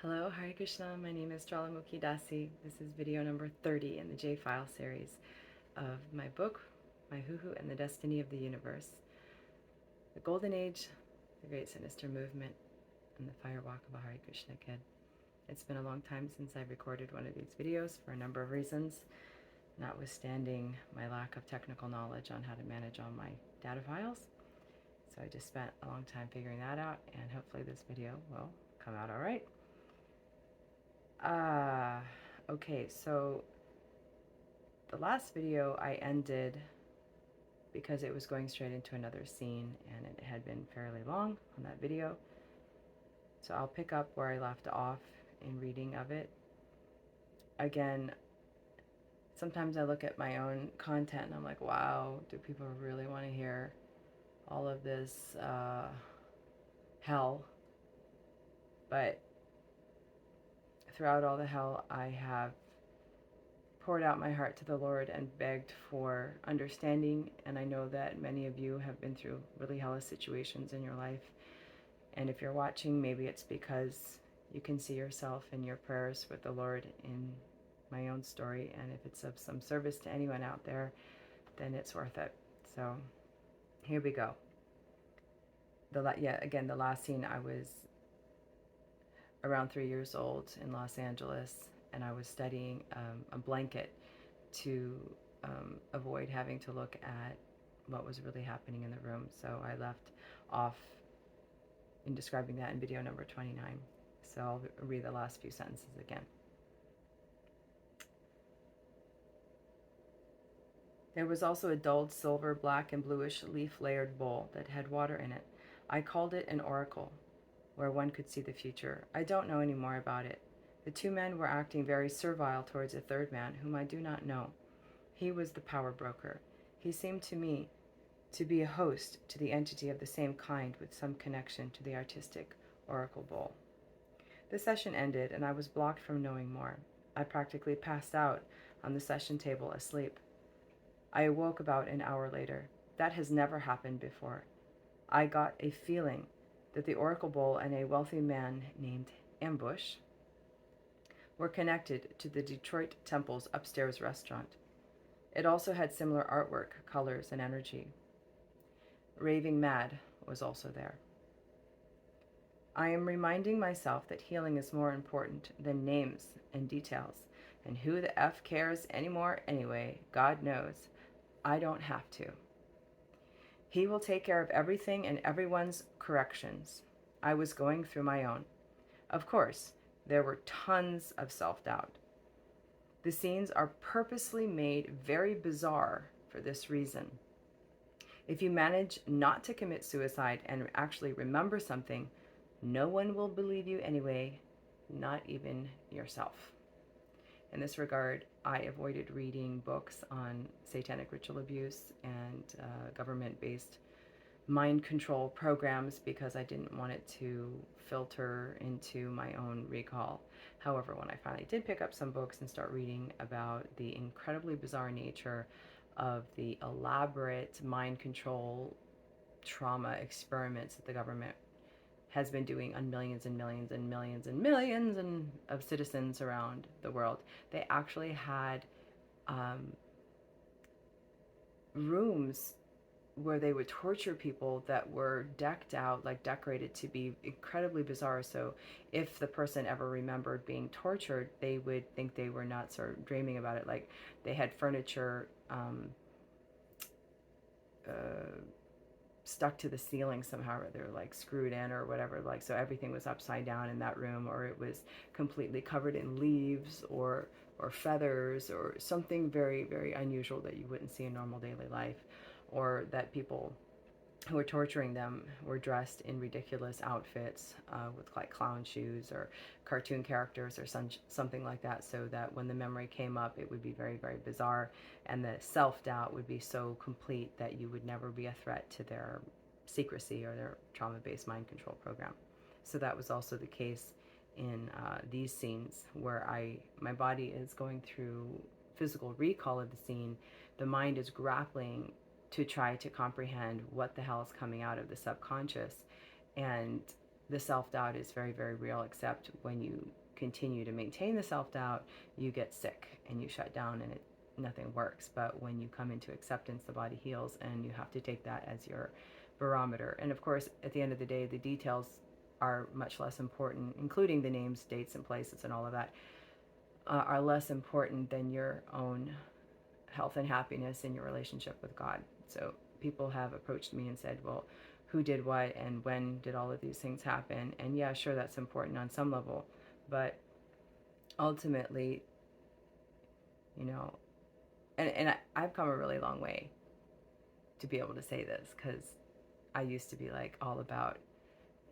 Hello, Hare Krishna. My name is Jvalamukhi. This is video number 30 in the J-File series of my book, My Hoo-Hoo and the Destiny of the Universe, the Golden Age, the Great Sinister Movement, and the Fire Walk of a Hare Krishna Kid. It's been a long time since I've recorded one of these videos for a number of reasons, notwithstanding my lack of technical knowledge on how to manage all my data files. So I just spent a long time figuring that out, and hopefully this video will come out all right. Okay, so the last video I ended because it was going straight into another scene and it had been fairly long on that video. So I'll pick up where I left off in reading of it. Again, sometimes I look at my own content and I'm like, wow, do people really want to hear all of this hell? But throughout all the hell, I have poured out my heart to the Lord and begged for understanding. And I know that many of you have been through really hellish situations in your life. And if you're watching, maybe it's because you can see yourself in your prayers with the Lord in my own story. And if it's of some service to anyone out there, then it's worth it. So here we go. The last scene, I was around 3 years old in Los Angeles, and I was studying a blanket to avoid having to look at what was really happening in the room. So I left off in describing that in video number 29. So I'll read the last few sentences again. There was also a dulled silver, black, and bluish leaf-layered bowl that had water in it. I called it an oracle, where one could see the future. I don't know any more about it. The two men were acting very servile towards a third man, whom I do not know. He was the power broker. He seemed to me to be a host to the entity of the same kind with some connection to the artistic oracle bowl. The session ended, and I was blocked from knowing more. I practically passed out on the session table asleep. I awoke about an hour later. That has never happened before. I got a feeling that the oracle bowl and a wealthy man named Ambush were connected to the Detroit Temple's upstairs restaurant. It also had similar artwork, colors, and energy. Raving Mad was also there. I am reminding myself that healing is more important than names and details. And who the F cares anymore anyway? God knows. I don't have to. He will take care of everything and everyone's corrections. I was going through my own. Of course, there were tons of self-doubt. The scenes are purposely made very bizarre for this reason. If you manage not to commit suicide and actually remember something, no one will believe you anyway, not even yourself. In this regard, I avoided reading books on satanic ritual abuse and government-based mind control programs because I didn't want it to filter into my own recall. However, when I finally did pick up some books and start reading about the incredibly bizarre nature of the elaborate mind control trauma experiments that the government has been doing on millions and millions and millions and millions of citizens around the world. They actually had rooms where they would torture people that were decked out, like decorated to be incredibly bizarre. So if the person ever remembered being tortured, they would think they were nuts or dreaming about it. Like they had furniture stuck to the ceiling somehow, or they're like screwed in or whatever, like so everything was upside down in that room, or it was completely covered in leaves or feathers or something very, very unusual that you wouldn't see in normal daily life, or that people who were torturing them were dressed in ridiculous outfits with like clown shoes or cartoon characters or something like that, so that when the memory came up, it would be very, very bizarre, and the self-doubt would be so complete that you would never be a threat to their secrecy or their trauma-based mind control program. So that was also the case in these scenes where my body is going through physical recall of the scene. The mind is grappling to try to comprehend what the hell is coming out of the subconscious. And the self-doubt is very, very real, except when you continue to maintain the self-doubt, you get sick and you shut down and nothing works. But when you come into acceptance, the body heals, and you have to take that as your barometer. And of course, at the end of the day, the details are much less important, including the names, dates, and places and all of that, are less important than your own health and happiness in your relationship with God. So people have approached me and said, well, who did what and when did all of these things happen? And yeah, sure, that's important on some level, but ultimately, you know, and I've come a really long way to be able to say this, because I used to be like all about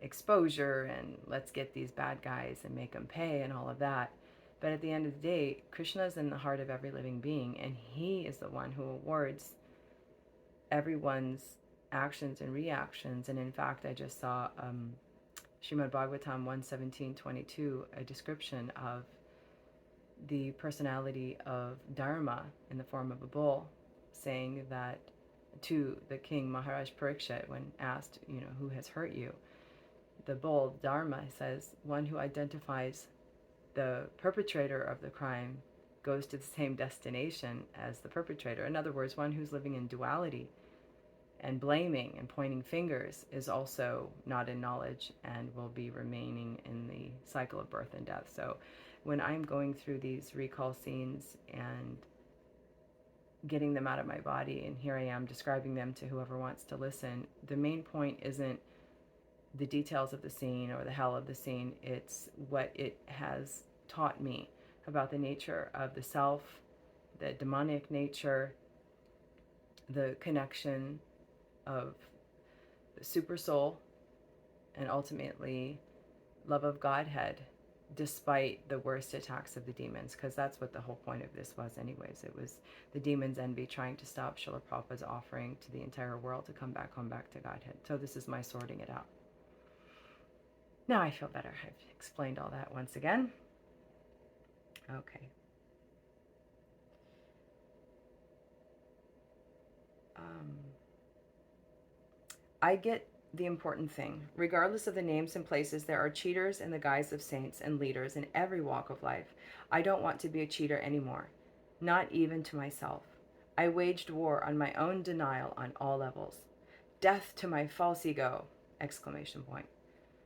exposure and let's get these bad guys and make them pay and all of that. But at the end of the day, Krishna is in the heart of every living being, and he is the one who awards everyone's actions and reactions. And in fact, I just saw Srimad Bhagavatam 117:22, a description of the personality of Dharma in the form of a bull, saying that to the king Maharaj Parikshit, when asked, who has hurt you? The bull, Dharma, says, one who identifies the perpetrator of the crime goes to the same destination as the perpetrator. In other words, one who's living in duality and blaming and pointing fingers is also not in knowledge and will be remaining in the cycle of birth and death. So when I'm going through these recall scenes and getting them out of my body, and here I am describing them to whoever wants to listen, the main point isn't the details of the scene or the hell of the scene. It's what it has taught me about the nature of the self, the demonic nature, the connection of the super soul, and ultimately love of Godhead, despite the worst attacks of the demons, because that's what the whole point of this was anyways. It was the demons' envy trying to stop Srila Prabhupada's offering to the entire world to come back to Godhead. So this is my sorting it out. Now I feel better. I've explained all that once again. Okay. I get the important thing. Regardless of the names and places, there are cheaters in the guise of saints and leaders in every walk of life. I don't want to be a cheater anymore, not even to myself. I waged war on my own denial on all levels. Death to my false ego! Exclamation point.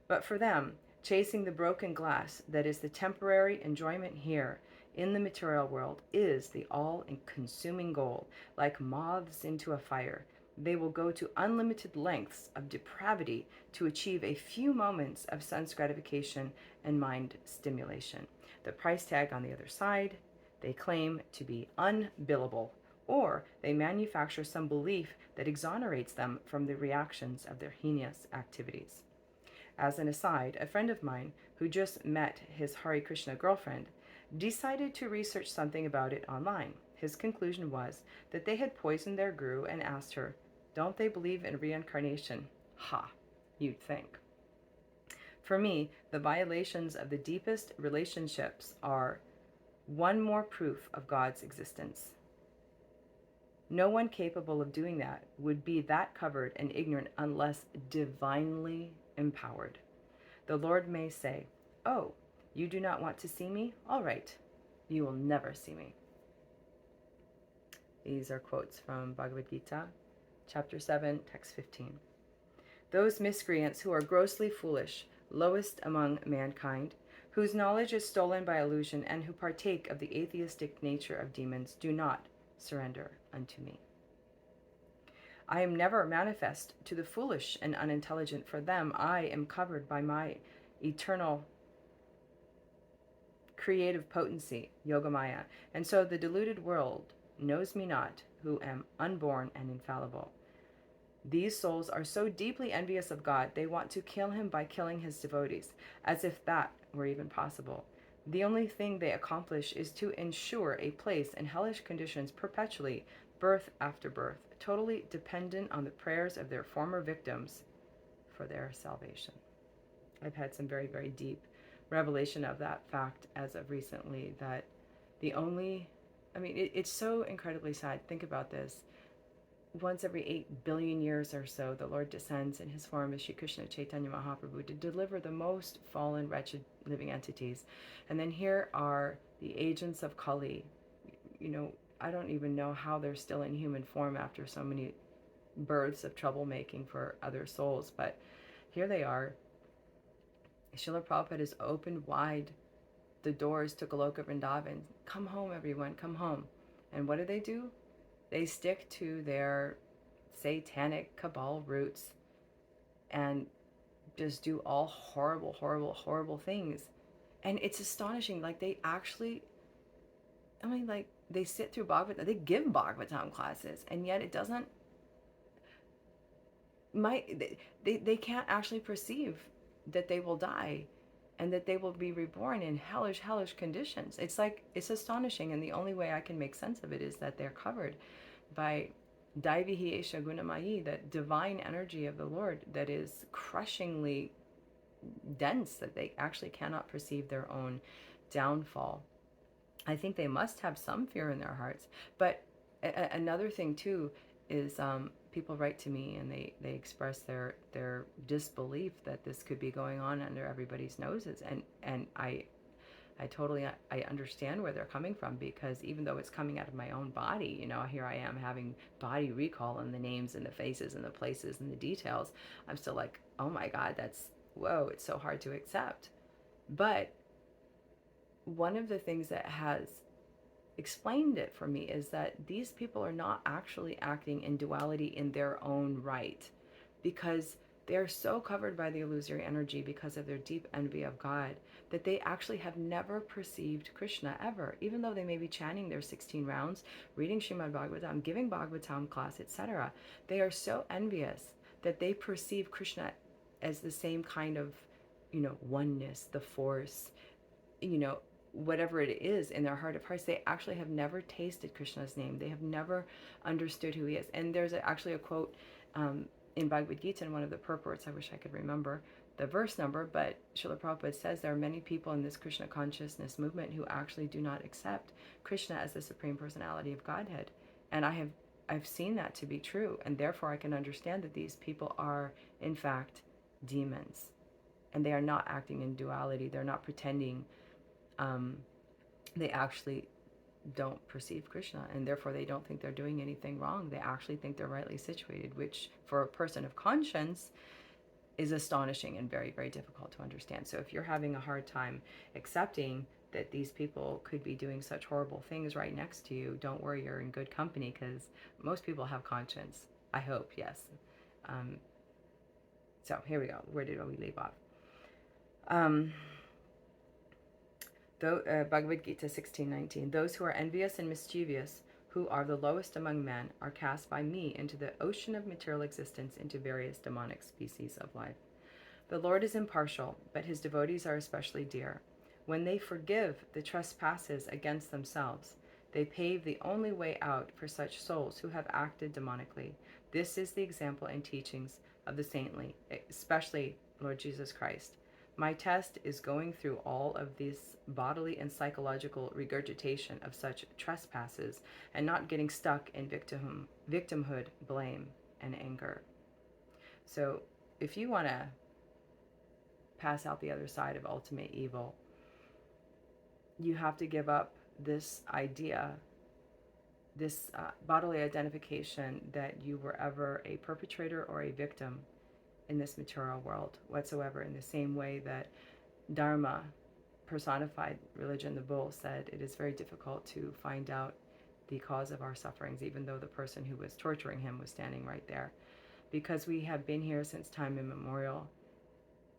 But for them, chasing the broken glass that is the temporary enjoyment here in the material world is the all-consuming goal. Like moths into a fire, they will go to unlimited lengths of depravity to achieve a few moments of sense gratification and mind stimulation. The price tag on the other side, they claim to be unbillable, or they manufacture some belief that exonerates them from the reactions of their heinous activities. As an aside, a friend of mine who just met his Hare Krishna girlfriend decided to research something about it online. His conclusion was that they had poisoned their guru and asked her, "Don't they believe in reincarnation?" Ha, you'd think. For me, the violations of the deepest relationships are one more proof of God's existence. No one capable of doing that would be that covered and ignorant unless divinely empowered. The Lord may say, "Oh, you do not want to see me? All right, you will never see me." These are quotes from Bhagavad Gita, chapter 7, text 15. Those miscreants who are grossly foolish, lowest among mankind, whose knowledge is stolen by illusion, and who partake of the atheistic nature of demons, do not surrender unto me. I am never manifest to the foolish and unintelligent. For them, I am covered by my eternal creative potency, Yogamaya, and so the deluded world knows me not, who am unborn and infallible. These souls are so deeply envious of God, they want to kill him by killing his devotees, as if that were even possible. The only thing they accomplish is to ensure a place in hellish conditions perpetually, birth after birth, totally dependent on the prayers of their former victims for their salvation. I've had some very, very deep revelation of that fact as of recently, that it's so incredibly sad. Think about this. once every 8 billion years or so, the Lord descends in his form as Sri Krishna Caitanya Mahaprabhu to deliver the most fallen, wretched living entities. And then here are the agents of Kali. You know, I don't even know how they're still in human form after so many births of troublemaking for other souls, but here they are. Srila Prabhupada has opened wide the doors to Goloka Vrindavan. Come home, everyone, come home. And what do? They stick to their satanic cabal roots and just do all horrible, horrible, horrible things. And it's astonishing. Like, they actually, I mean, like, they sit through Bhagavatam, they give Bhagavatam classes, and yet it doesn't, they can't actually perceive that they will die and that they will be reborn in hellish, hellish conditions. It's like, it's astonishing. And the only way I can make sense of it is that they're covered by Daivihi Esha Gunamayi, that divine energy of the Lord that is crushingly dense, that they actually cannot perceive their own downfall. I think they must have some fear in their hearts. But another thing too is people write to me and they express their disbelief that this could be going on under everybody's noses. And I totally, I understand where they're coming from, because even though it's coming out of my own body, you know, here I am having body recall in the names and the faces and the places and the details. I'm still like, oh my God, that's, whoa, it's so hard to accept. But one of the things that has explained it for me is that these people are not actually acting in duality in their own right, because they're so covered by the illusory energy because of their deep envy of God that they actually have never perceived Krishna ever, even though they may be chanting their 16 rounds, reading Srimad Bhagavatam, giving Bhagavatam class, etc. They are so envious that they perceive Krishna as the same kind of, you know, oneness, the force, you know, whatever it is in their heart of hearts. They actually have never tasted Krishna's name. They have never understood who he is. And there's actually a quote in Bhagavad Gita in one of the purports. I wish I could remember the verse number, but Srila Prabhupada says there are many people in this Krishna consciousness movement who actually do not accept Krishna as the Supreme Personality of Godhead. And I've seen that to be true, and therefore I can understand that these people are in fact demons, and they are not acting in duality. They're not pretending. They actually don't perceive Krishna, and therefore they don't think they're doing anything wrong. They actually think they're rightly situated, which for a person of conscience is astonishing and very, very difficult to understand. So if you're having a hard time accepting that these people could be doing such horrible things right next to you, don't worry, you're in good company, because most people have conscience. I hope, yes. So here we go. Where did we leave off? Bhagavad Gita 16:19. Those who are envious and mischievous, who are the lowest among men, are cast by me into the ocean of material existence, into various demonic species of life. The Lord is impartial, but his devotees are especially dear. When they forgive the trespasses against themselves, they pave the only way out for such souls who have acted demonically. This is the example and teachings of the saintly, especially Lord Jesus Christ. My test is going through all of this bodily and psychological regurgitation of such trespasses and not getting stuck in victimhood, blame, and anger. So if you want to pass out the other side of ultimate evil, you have to give up this idea, this bodily identification that you were ever a perpetrator or a victim in this material world whatsoever, in the same way that Dharma, personified religion, the bull, said it is very difficult to find out the cause of our sufferings, even though the person who was torturing him was standing right there. Because we have been here since time immemorial,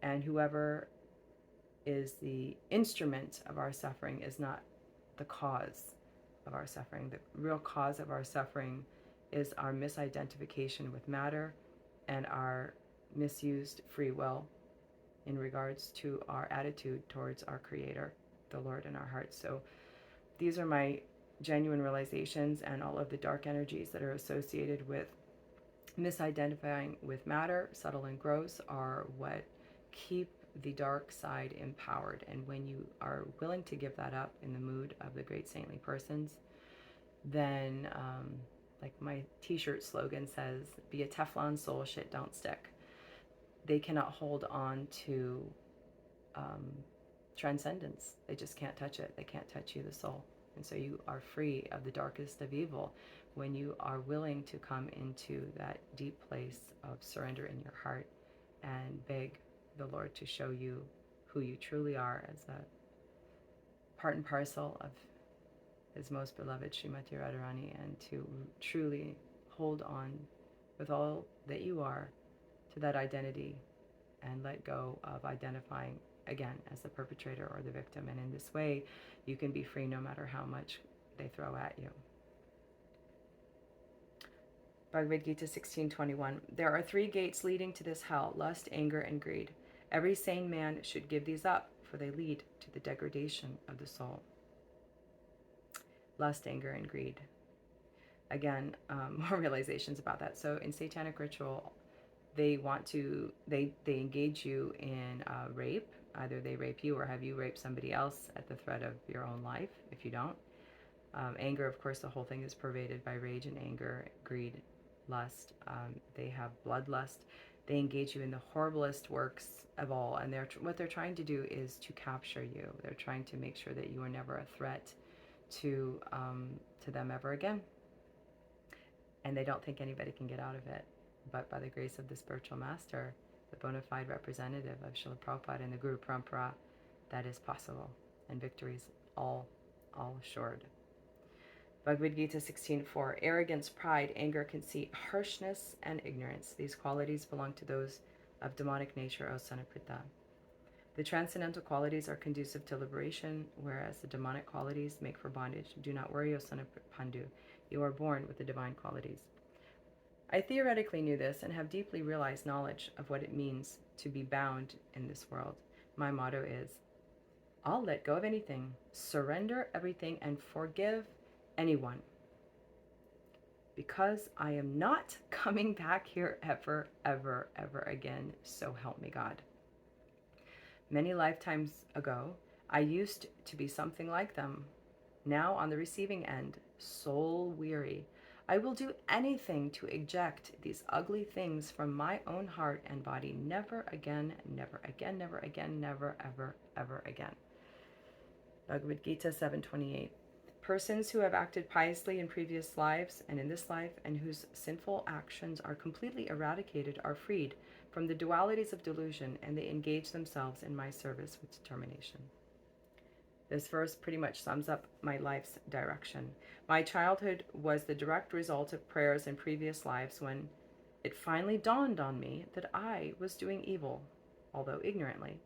and whoever is the instrument of our suffering is not the cause of our suffering. The real cause of our suffering is our misidentification with matter and our misused free will in regards to our attitude towards our Creator, the Lord, in our hearts. So these are my genuine realizations, and all of the dark energies that are associated with misidentifying with matter, subtle and gross, are what keep the dark side empowered. And when you are willing to give that up in the mood of the great saintly persons, then like my t-shirt slogan says, be a Teflon soul, shit don't stick. They cannot hold on to transcendence. They just can't touch it. They can't touch you, the soul. And so you are free of the darkest of evil when you are willing to come into that deep place of surrender in your heart and beg the Lord to show you who you truly are as a part and parcel of His most beloved Srimati Radharani, and to truly hold on with all that you are to that identity and let go of identifying again as the perpetrator or the victim. And in this way, you can be free no matter how much they throw at you. Bhagavad Gita 16:21. There are 3 gates leading to this hell: lust, anger, and greed. Every sane man should give these up, for they lead to the degradation of the soul. Lust, anger, and greed. Again, more realizations about that. So in satanic ritual, they engage you in rape. Either they rape you or have you rape somebody else at the threat of your own life, if you don't. Anger, of course, the whole thing is pervaded by rage and anger, greed, lust. They have bloodlust. They engage you in the horriblest works of all. And what they're trying to do is to capture you. They're trying to make sure that you are never a threat to them ever again. And they don't think anybody can get out of it. But by the grace of the spiritual master, the bona fide representative of Srila Prabhupada and the Guru Parampara, that is possible. And victories all assured. Bhagavad Gita 16:4. Arrogance, pride, anger, conceit, harshness, and ignorance. These qualities belong to those of demonic nature, O son of Pritha. The transcendental qualities are conducive to liberation, whereas the demonic qualities make for bondage. Do not worry, O son of Pandu. You are born with the divine qualities. I theoretically knew this and have deeply realized knowledge of what it means to be bound in this world. My motto is, I'll let go of anything, surrender everything, and forgive anyone. Because I am not coming back here ever, ever, ever again, so help me God. Many lifetimes ago, I used to be something like them. Now on the receiving end, soul weary, I will do anything to eject these ugly things from my own heart and body. Never again, never again, never again, never, ever, ever again. Bhagavad Gita 7:28. Persons who have acted piously in previous lives and in this life, and whose sinful actions are completely eradicated, are freed from the dualities of delusion, and they engage themselves in my service with determination. This verse pretty much sums up my life's direction. My childhood was the direct result of prayers in previous lives, when it finally dawned on me that I was doing evil, although ignorantly,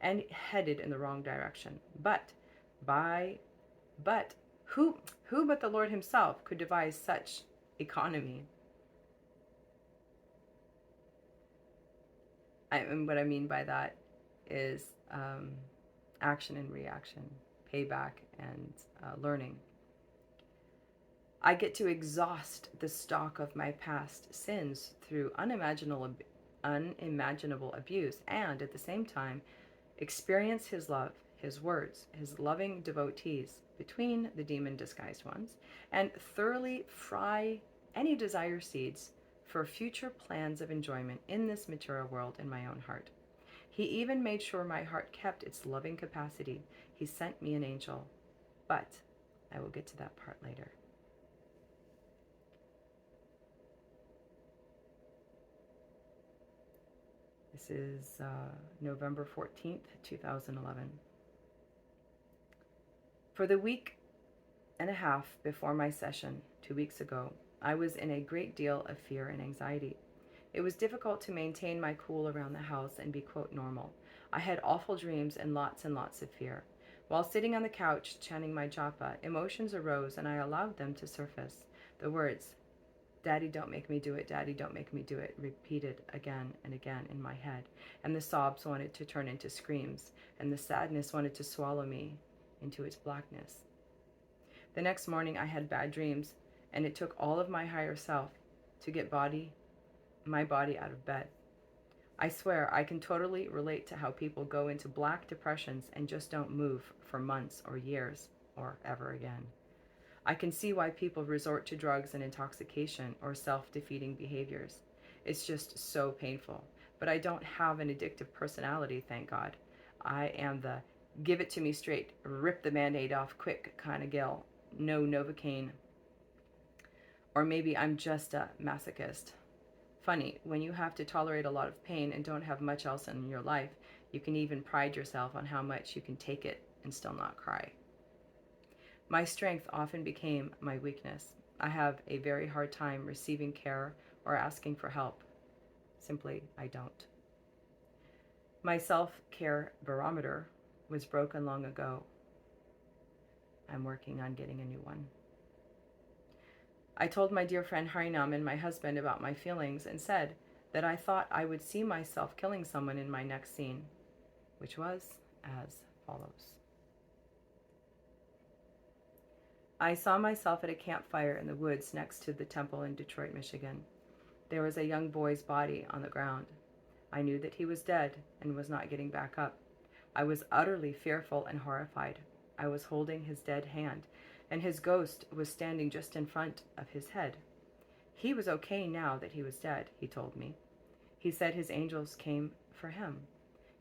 and headed in the wrong direction. But who but the Lord himself could devise such economy? And what I mean by that is action and reaction, payback and learning. I get to exhaust the stock of my past sins through unimaginable abuse, and at the same time experience his love, his words, his loving devotees between the demon disguised ones, and thoroughly fry any desire seeds for future plans of enjoyment in this material world in my own heart. He even made sure my heart kept its loving capacity. He sent me an angel, but I will get to that part later. This is November 14th, 2011. For the week and a half before my session, 2 weeks ago, I was in a great deal of fear and anxiety. It was difficult to maintain my cool around the house and be, quote, normal. I had awful dreams and lots of fear. While sitting on the couch chanting my japa, emotions arose and I allowed them to surface. The words, "Daddy, don't make me do it, Daddy, don't make me do it," repeated again and again in my head, and the sobs wanted to turn into screams, and the sadness wanted to swallow me into its blackness. The next morning I had bad dreams, and it took all of my higher self to get my body out of bed. I swear I can totally relate to how people go into black depressions and just don't move for months or years or ever again. I can see why people resort to drugs and intoxication or self-defeating behaviors. It's just so painful. But I don't have an addictive personality, thank God. I am the give it to me straight, rip the Band-Aid off quick kind of gal. No Novocaine. Or maybe I'm just a masochist. Funny, when you have to tolerate a lot of pain and don't have much else in your life, you can even pride yourself on how much you can take it and still not cry. My strength often became my weakness. I have a very hard time receiving care or asking for help. Simply, I don't. My self-care barometer was broken long ago. I'm working on getting a new one. I told my dear friend Harinam and my husband about my feelings and said that I thought I would see myself killing someone in my next scene, which was as follows. I saw myself at a campfire in the woods next to the temple in Detroit, Michigan. There was a young boy's body on the ground. I knew that he was dead and was not getting back up. I was utterly fearful and horrified. I was holding his dead hand, and his ghost was standing just in front of his head. He was okay now that he was dead, he told me. He said his angels came for him.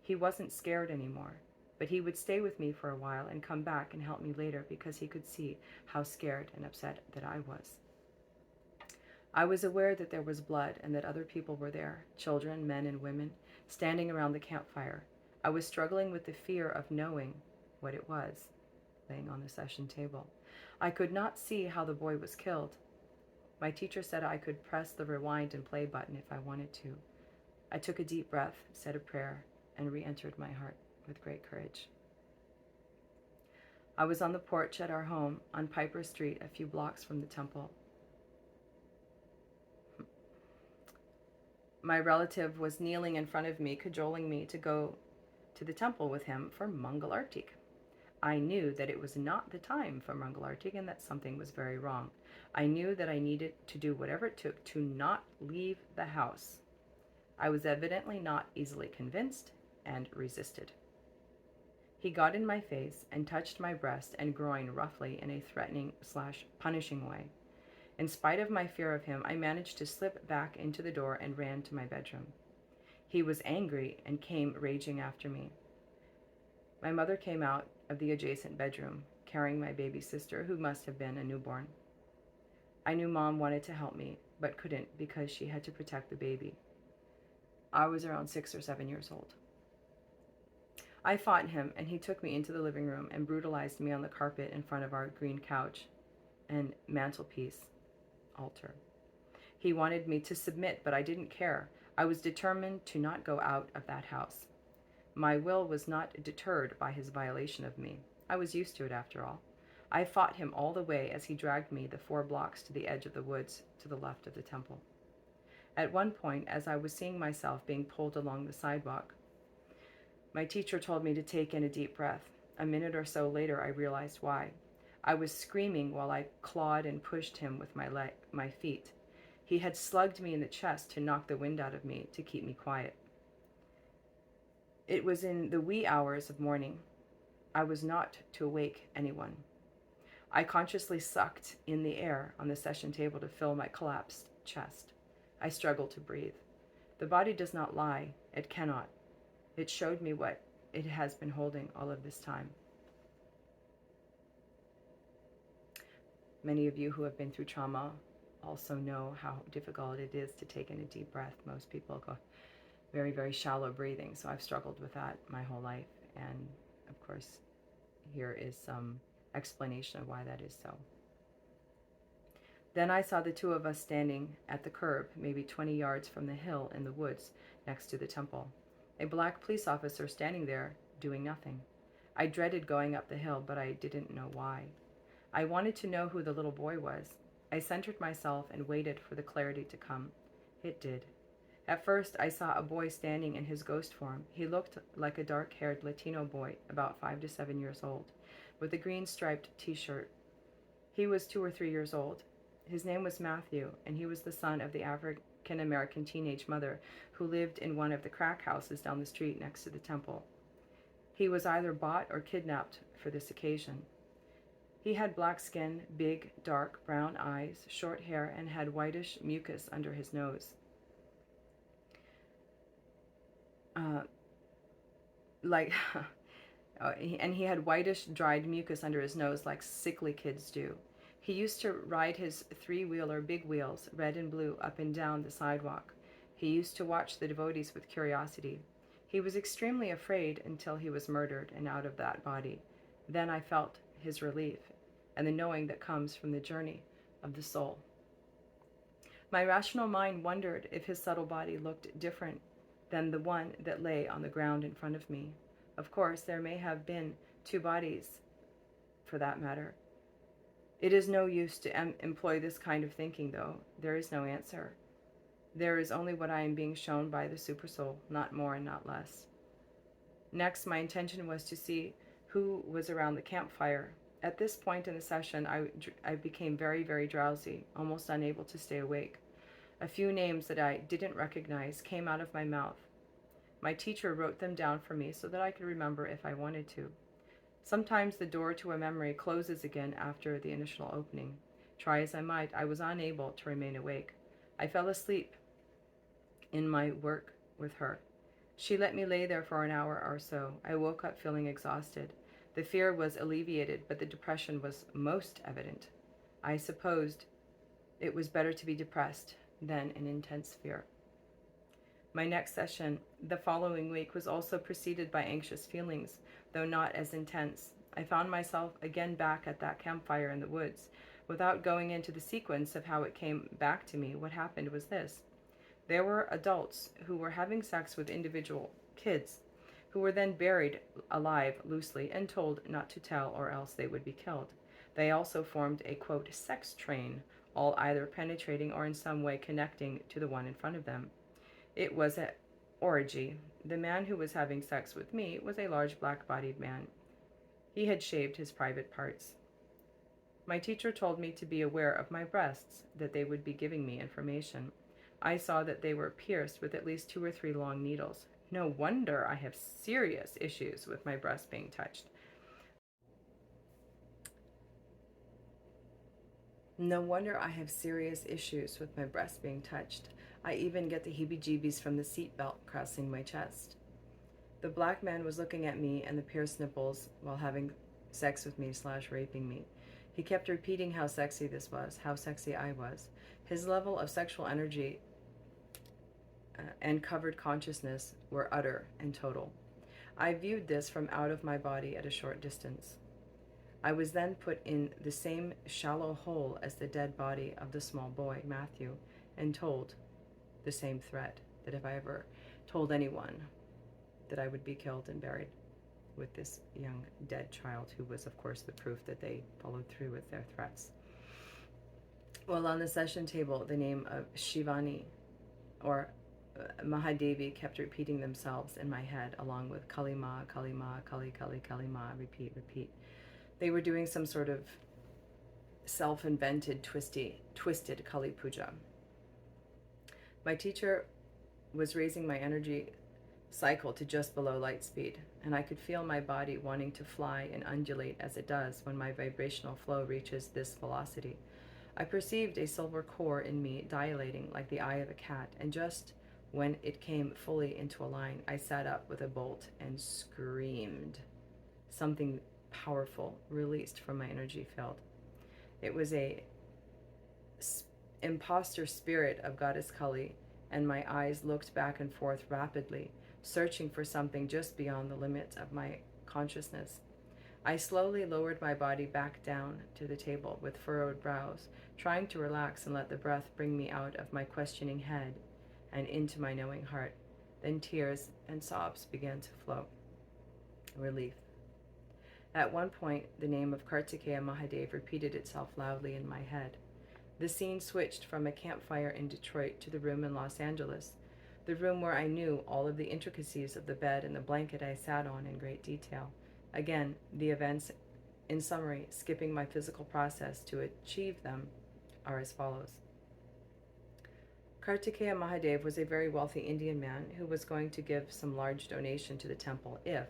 He wasn't scared anymore, but he would stay with me for a while and come back and help me later because he could see how scared and upset that I was. I was aware that there was blood and that other people were there, children, men, and women, standing around the campfire. I was struggling with the fear of knowing what it was, laying on the session table. I could not see how the boy was killed. My teacher said I could press the rewind and play button if I wanted to. I took a deep breath, said a prayer, and re-entered my heart with great courage. I was on the porch at our home on Piper Street, a few blocks from the temple. My relative was kneeling in front of me, cajoling me to go to the temple with him for Mangal Artik. I knew that it was not the time for Mangal Artik and that something was very wrong. I knew that I needed to do whatever it took to not leave the house. I was evidently not easily convinced and resisted. He got in my face and touched my breast and groin roughly in a threatening/punishing way. In spite of my fear of him, I managed to slip back into the door and ran to my bedroom. He was angry and came raging after me. My mother came out of the adjacent bedroom, carrying my baby sister, who must have been a newborn. I knew Mom wanted to help me, but couldn't because she had to protect the baby. I was around 6 or 7 years old. I fought him, and he took me into the living room and brutalized me on the carpet in front of our green couch and mantelpiece altar. He wanted me to submit, but I didn't care. I was determined to not go out of that house. My will was not deterred by his violation of me. I was used to it, after all. I fought him all the way as he dragged me the 4 blocks to the edge of the woods to the left of the temple. At one point, as I was seeing myself being pulled along the sidewalk, my teacher told me to take in a deep breath. A minute or so later, I realized why. I was screaming while I clawed and pushed him with my feet. He had slugged me in the chest to knock the wind out of me, to keep me quiet. It was in the wee hours of morning. I was not to awake anyone. I consciously sucked in the air on the session table to fill my collapsed chest. I struggled to breathe. The body does not lie. It cannot. It showed me what it has been holding all of this time. Many of you who have been through trauma also know how difficult it is to take in a deep breath. Most people go very, very shallow breathing, so I've struggled with that my whole life. And of course, here is some explanation of why that is so. Then I saw the 2 of us standing at the curb, maybe 20 yards from the hill in the woods next to the temple. A black police officer standing there doing nothing. I dreaded going up the hill, but I didn't know why. I wanted to know who the little boy was. I centered myself and waited for the clarity to come. It did. At first, I saw a boy standing in his ghost form. He looked like a dark-haired Latino boy, about 5 to 7 years old, with a green striped t-shirt. He was 2 or 3 years old. His name was Matthew, and he was the son of the African-American teenage mother who lived in one of the crack houses down the street next to the temple. He was either bought or kidnapped for this occasion. He had black skin, big, dark brown eyes, short hair, and had whitish mucus under his nose. Like, and he had whitish, dried mucus under his nose like sickly kids do. He used to ride his three-wheeler big wheels, red and blue, up and down the sidewalk. He used to watch the devotees with curiosity. He was extremely afraid until he was murdered and out of that body. Then I felt his relief and the knowing that comes from the journey of the soul. My rational mind wondered if his subtle body looked different than the one that lay on the ground in front of me. Of course, there may have been two bodies, for that matter. It is no use to employ this kind of thinking, though. There is no answer. There is only what I am being shown by the Supersoul, not more and not less. Next, my intention was to see who was around the campfire. At this point in the session, I became very, very drowsy, almost unable to stay awake. A few names that I didn't recognize came out of my mouth. My teacher wrote them down for me so that I could remember if I wanted to. Sometimes the door to a memory closes again after the initial opening. Try as I might, I was unable to remain awake. I fell asleep in my work with her. She let me lay there for an hour or so. I woke up feeling exhausted. The fear was alleviated, but the depression was most evident. I supposed it was better to be depressed than in intense fear. My next session, the following week, was also preceded by anxious feelings, though not as intense. I found myself again back at that campfire in the woods. Without going into the sequence of how it came back to me, what happened was this. There were adults who were having sex with individual kids, who were then buried alive loosely and told not to tell or else they would be killed. They also formed a, quote, sex train, all either penetrating or in some way connecting to the one in front of them. It was an orgy. The man who was having sex with me was a large black-bodied man. He had shaved his private parts. My teacher told me to be aware of my breasts, that they would be giving me information. I saw that they were pierced with at least 2 or 3 long needles. No wonder I have serious issues with my breast being touched. No wonder I have serious issues with my breast being touched. I even get the heebie-jeebies from the seatbelt crossing my chest. The black man was looking at me and the pierced nipples while having sex with me / raping me. He kept repeating how sexy this was, how sexy I was. His level of sexual energy and covered consciousness were utter and total. I viewed this from out of my body at a short distance. I was then put in the same shallow hole as the dead body of the small boy, Matthew, and told the same threat, that if I ever told anyone that I would be killed and buried with this young dead child, who was, of course, the proof that they followed through with their threats. Well, on the session table, the name of Shivani or Mahadevi kept repeating themselves in my head, along with Kali Ma, Kali Ma, Kali Kali Kali Ma, repeat, repeat. They were doing some sort of self-invented, twisted Kali Puja. My teacher was raising my energy cycle to just below light speed, and I could feel my body wanting to fly and undulate as it does when my vibrational flow reaches this velocity. I perceived a silver core in me dilating like the eye of a cat, and just when it came fully into a line, I sat up with a bolt and screamed. Something powerful released from my energy field. It was a imposter spirit of Goddess Kali, and my eyes looked back and forth rapidly, searching for something just beyond the limits of my consciousness. I slowly lowered my body back down to the table with furrowed brows, trying to relax and let the breath bring me out of my questioning head and into my knowing heart. Then tears and sobs began to flow. Relief. At one point, the name of Kartikeya Mahadev repeated itself loudly in my head. The scene switched from a campfire in Detroit to the room in Los Angeles, the room where I knew all of the intricacies of the bed and the blanket I sat on in great detail. Again, the events, in summary, skipping my physical process to achieve them, are as follows. Kartikeya Mahadev was a very wealthy Indian man who was going to give some large donation to the temple if ...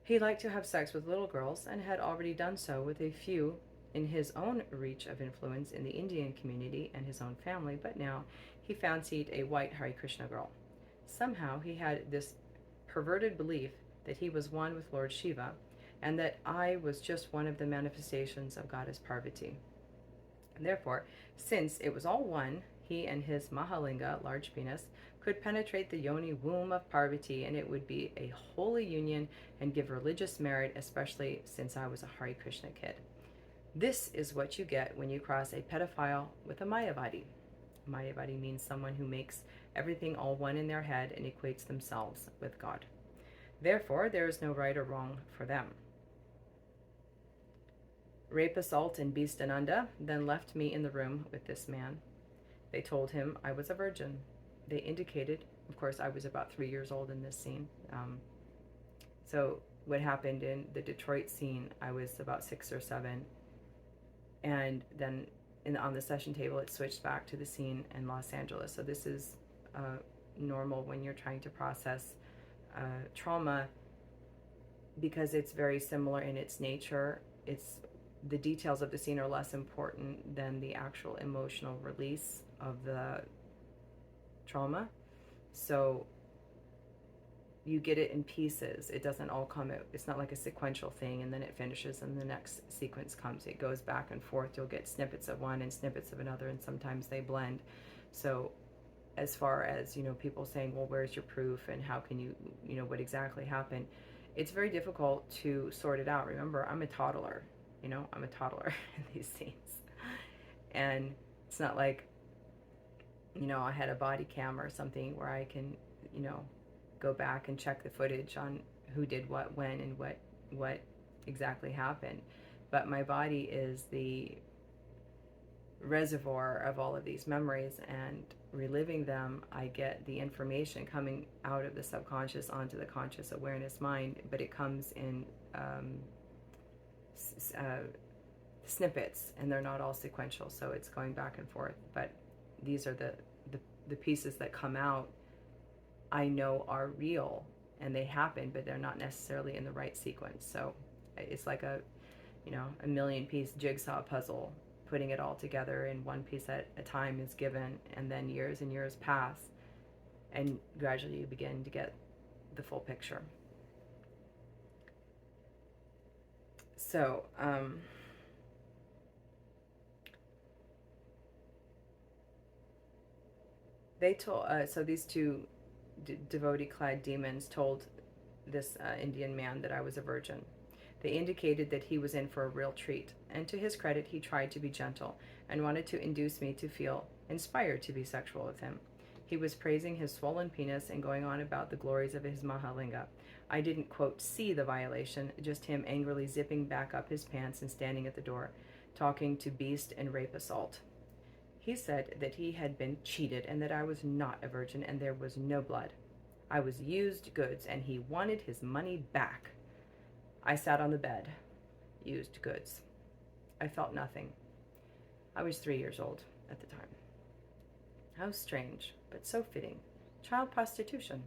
He liked to have sex with little girls and had already done so with a few in his own reach of influence in the Indian community and his own family, but now he fancied a white Hare Krishna girl. Somehow he had this perverted belief that he was one with Lord Shiva and that I was just one of the manifestations of Goddess Parvati. And therefore, since it was all one, he and his Mahalinga, large penis, could penetrate the yoni womb of Parvati, and it would be a holy union and give religious merit, especially since I was a Hare Krishna kid. This is what you get when you cross a pedophile with a Mayavadi. Mayavadi means someone who makes everything all one in their head and equates themselves with God. Therefore, there is no right or wrong for them. Rape, assault, and Beastananda then left me in the room with this man. They told him I was a virgin. They indicated, of course, I was about 3 years old in this scene. So what happened in the Detroit scene, I was about 6 or 7. And then on the session table, it switched back to the scene in Los Angeles. So this is normal when you're trying to process trauma, because it's very similar in its nature. The details of the scene are less important than the actual emotional release of the trauma. So you get it in pieces. It doesn't all come out. It's not like a sequential thing and then it finishes and the next sequence comes. It goes back and forth. You'll get snippets of one and snippets of another, and sometimes they blend. So as far as, people saying, well, where's your proof and how can you, what exactly happened? It's very difficult to sort it out. Remember, I'm a toddler. I'm a toddler in these scenes. And it's not like, I had a body cam or something where I can, go back and check the footage on who did what, when, and what exactly happened. But my body is the reservoir of all of these memories, and reliving them, I get the information coming out of the subconscious onto the conscious awareness mind, but it comes in snippets, and they're not all sequential, so it's going back and forth. But these are the pieces that come out, I know are real and they happen, but they're not necessarily in the right sequence. So it's like a million-piece jigsaw puzzle. Putting it all together in one piece at a time is given, and then years and years pass, and gradually you begin to get the full picture. So they told so these two devotee-clad demons told this Indian man that I was a virgin. They indicated that he was in for a real treat, and to his credit, he tried to be gentle and wanted to induce me to feel inspired to be sexual with him. He was praising his swollen penis and going on about the glories of his Mahalinga. I didn't, quote, see the violation, just him angrily zipping back up his pants and standing at the door, talking to beast and rape assault. He said that he had been cheated and that I was not a virgin and there was no blood. I was used goods and he wanted his money back. I sat on the bed. Used goods. I felt nothing. I was 3 years old at the time. How strange, but so fitting. Child prostitution.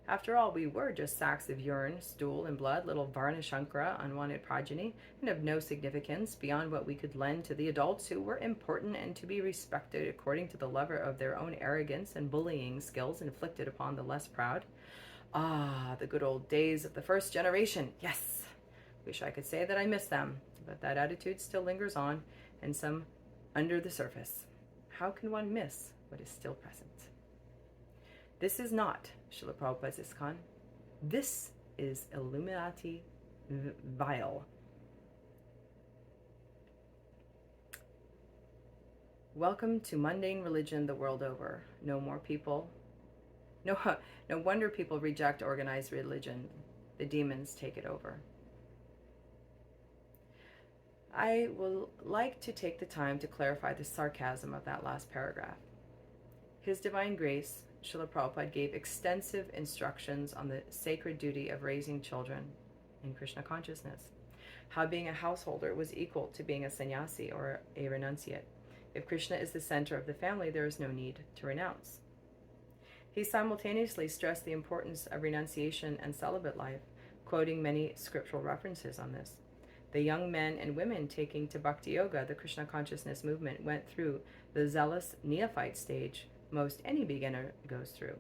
After all, we were just sacks of urine, stool, and blood, little Varnashankara, unwanted progeny, and of no significance beyond what we could lend to the adults who were important and to be respected according to the lever of their own arrogance and bullying skills inflicted upon the less proud. Ah, the good old days of the first generation. Yes! Wish I could say that I miss them, but that attitude still lingers on, and some under the surface. How can one miss what is still present? This is not Srila Prabhupada's ISKCON. This is Illuminati vile. Welcome to mundane religion the world over. No more people. No wonder people reject organized religion. The demons take it over. I will like to take the time to clarify the sarcasm of that last paragraph. His Divine Grace, Srila Prabhupada, gave extensive instructions on the sacred duty of raising children in Krishna consciousness, how being a householder was equal to being a sannyasi or a renunciate. If Krishna is the center of the family, there is no need to renounce. He simultaneously stressed the importance of renunciation and celibate life, quoting many scriptural references on this. The young men and women taking to Bhakti Yoga, the Krishna consciousness movement, went through the zealous neophyte stage most any beginner goes through.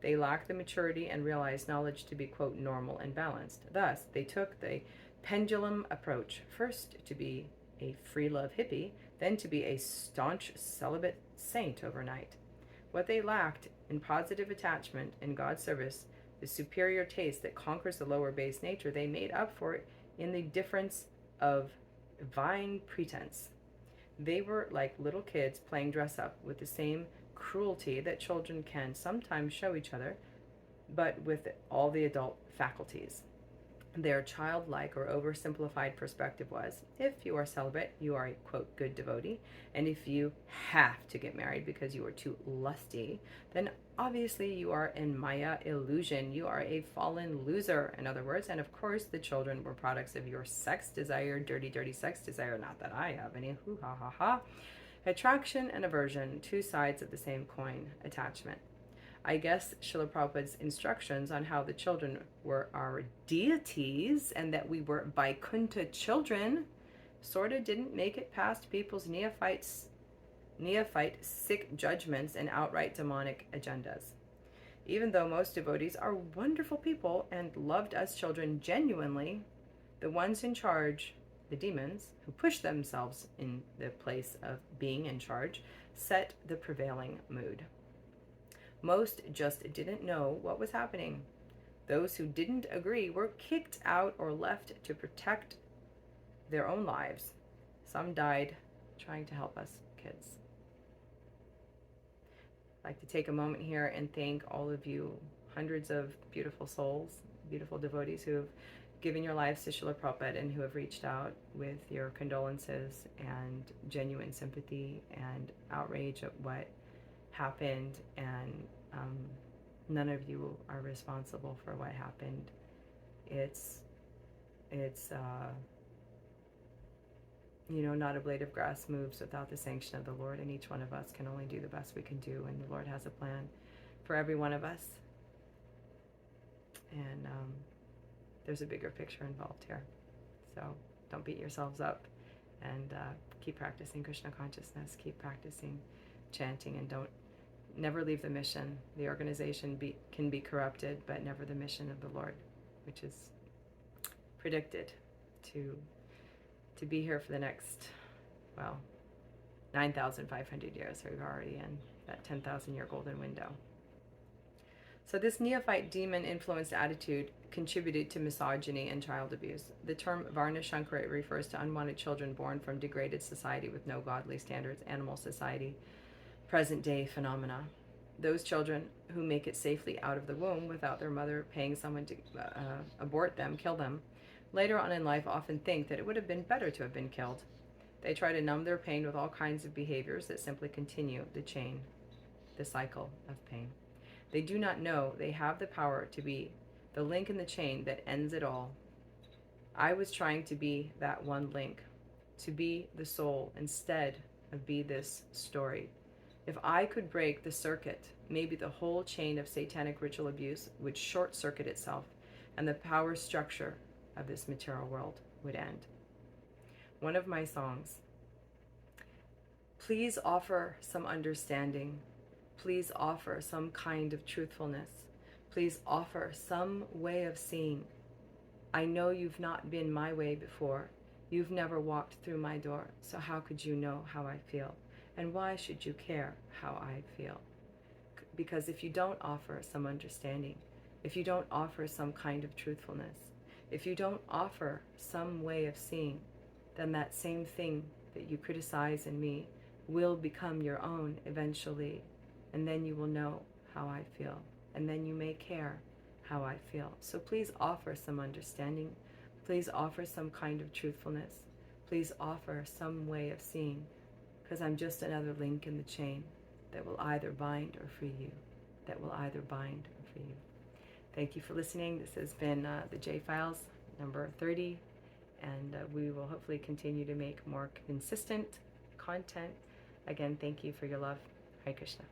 They lacked the maturity and realized knowledge to be, quote, normal and balanced. Thus, they took the pendulum approach, first to be a free love hippie, then to be a staunch celibate saint overnight. What they lacked in positive attachment in God's service, the superior taste that conquers the lower base nature, they made up for it in the difference of vying pretense. They were like little kids playing dress up with the same cruelty that children can sometimes show each other, but with all the adult faculties. Their childlike or oversimplified perspective was, if you are celibate, you are a, quote, good devotee, and if you have to get married because you are too lusty, then obviously you are in Maya illusion. You are a fallen loser, in other words. And of course, the children were products of your sex desire, dirty, dirty sex desire. Not that I have any. Hoo ha ha ha. Attraction and aversion, two sides of the same coin, attachment. I guess Srila Prabhupada's instructions on how the children were our deities and that we were Vaikuntha children sort of didn't make it past people's neophyte sick judgments and outright demonic agendas. Even though most devotees are wonderful people and loved us children genuinely, the ones in charge, the demons, who push themselves in the place of being in charge, set the prevailing mood. Most just didn't know what was happening. Those who didn't agree were kicked out or left to protect their own lives. Some died trying to help us kids. I'd like to take a moment here and thank all of you, hundreds of beautiful souls, beautiful devotees who have given your lives to Srila Prabhupada and who have reached out with your condolences and genuine sympathy and outrage at what happened, and none of you are responsible for what happened. It's not a blade of grass moves without the sanction of the Lord, and each one of us can only do the best we can do, and the Lord has a plan for every one of us, and there's a bigger picture involved here. So don't beat yourselves up, and keep practicing Krishna consciousness, keep practicing chanting, and never leave the mission. The organization can be corrupted, but never the mission of the Lord, which is predicted to be here for the next, 9,500 years. We're already in that 10,000-year golden window. So this neophyte demon-influenced attitude contributed to misogyny and child abuse. The term Varna Shankara refers to unwanted children born from degraded society with no godly standards, animal society, present-day phenomena. Those children who make it safely out of the womb without their mother paying someone to abort them, kill them, later on in life often think that it would have been better to have been killed. They try to numb their pain with all kinds of behaviors that simply continue the cycle of pain. They do not know they have the power to be the link in the chain that ends it all. I was trying to be that one link, to be the soul instead of be this story. If I could break the circuit, maybe the whole chain of satanic ritual abuse would short circuit itself, and the power structure of this material world would end. One of my songs, please offer some understanding. Please offer some kind of truthfulness. Please offer some way of seeing. I know you've not been my way before. You've never walked through my door, so how could you know how I feel? And why should you care how I feel? Because if you don't offer some understanding, if you don't offer some kind of truthfulness, if you don't offer some way of seeing, then that same thing that you criticize in me will become your own eventually, and then you will know how I feel, and then you may care how I feel. So please offer some understanding. Please offer some kind of truthfulness. Please offer some way of seeing, because I'm just another link in the chain that will either bind or free you, that will either bind or free you. Thank you for listening. This has been the J-Files, number 30, and we will hopefully continue to make more consistent content. Again, thank you for your love. Hare Krishna.